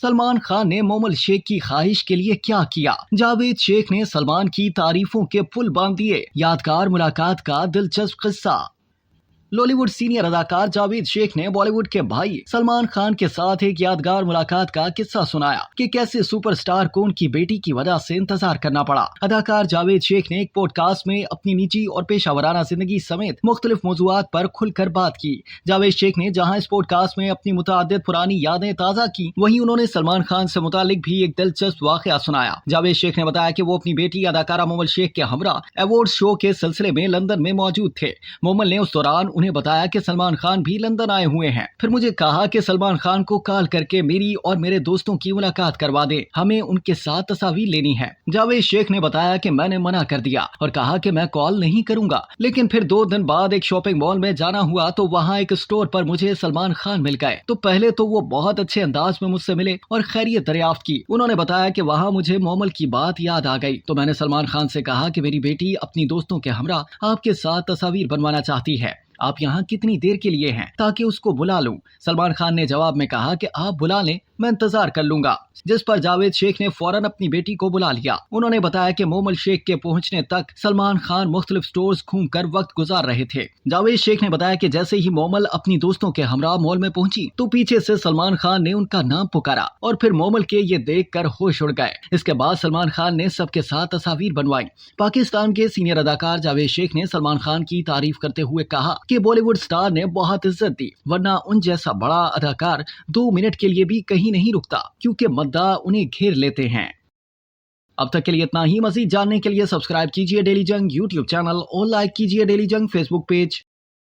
सलमान खान ने मोमल शेख की ख्वाहिश के लिए क्या किया? जावेद शेख ने सलमान की तारीफों के पुल बांध दिए। यादगार मुलाकात का दिलचस्प किस्सा। लॉलीवुड सीनियर अदाकार जावेद शेख ने बॉलीवुड के भाई सलमान खान के साथ एक यादगार मुलाकात का किस्सा सुनाया कि कैसे सुपरस्टार को उनकी बेटी की वजह से इंतजार करना पड़ा। अदाकार जावेद शेख ने एक पॉडकास्ट में अपनी निजी और पेशावराना जिंदगी समेत मुख्तलिफ मौज़ूआत पर खुलकर बात की। जावेद शेख ने जहां इस पॉडकास्ट में अपनी मुतअद्दिद पुरानी यादें ताज़ा की, वहीं उन्होंने सलमान खान से मुतालिक भी एक दिलचस्प वाक़या सुनाया। जावेद शेख ने बताया कि वो अपनी बेटी अदाकारा मोमल शेख के हमरा अवार्ड शो के सिलसिले में लंदन में मौजूद थे। मोमल ने उस दौरान उन्हें बताया कि सलमान खान भी लंदन आए हुए हैं। फिर मुझे कहा कि सलमान खान को कॉल करके मेरी और मेरे दोस्तों की मुलाकात करवा दे, हमें उनके साथ तस्वीर लेनी है। जावेद शेख ने बताया कि मैंने मना कर दिया और कहा कि मैं कॉल नहीं करूंगा, लेकिन फिर 2 दिन बाद एक शॉपिंग मॉल में जाना हुआ तो वहाँ एक स्टोर पर मुझे सलमान खान मिल गए। तो पहले तो वो बहुत अच्छे अंदाज में मुझसे मिले और खैरियत दरियाफ्त की। उन्होंने बताया कि वहाँ मुझे मोमल की बात याद आ गई, तो मैंने सलमान खान से कहा कि मेरी बेटी अपनी दोस्तों के हमरा आपके साथ तस्वीर बनवाना चाहती है, आप यहाँ कितनी देर के लिए हैं ताकि उसको बुला लूं। सलमान खान ने जवाब में कहा कि आप बुला लें, मैं इंतजार कर लूंगा, जिस पर जावेद शेख ने फौरन अपनी बेटी को बुला लिया। उन्होंने बताया कि मोमल शेख के पहुंचने तक सलमान खान मुख्तलिफ स्टोर्स घूमकर वक्त गुजार रहे थे। जावेद शेख ने बताया कि जैसे ही मोमल अपनी दोस्तों के हमरा मॉल में पहुंची तो पीछे से सलमान खान ने उनका नाम पुकारा और फिर मोमल के ये देखकर होश उड़ गए। इसके बाद सलमान खान ने सबके साथ तस्वीर बनवाई। पाकिस्तान के सीनियर अदाकार जावेद शेख ने सलमान खान की तारीफ करते हुए कहा कि बॉलीवुड स्टार ने बहुत इज्जत दी, वरना उन जैसा बड़ा अदाकार 2 मिनट के लिए भी कहीं नहीं रुकता, क्योंकि मद्दा उन्हें घेर लेते हैं। अब तक के लिए इतना ही। मज़ीद जानने के लिए सब्सक्राइब कीजिए डेली जंग यूट्यूब चैनल और लाइक कीजिए डेली जंग फेसबुक पेज।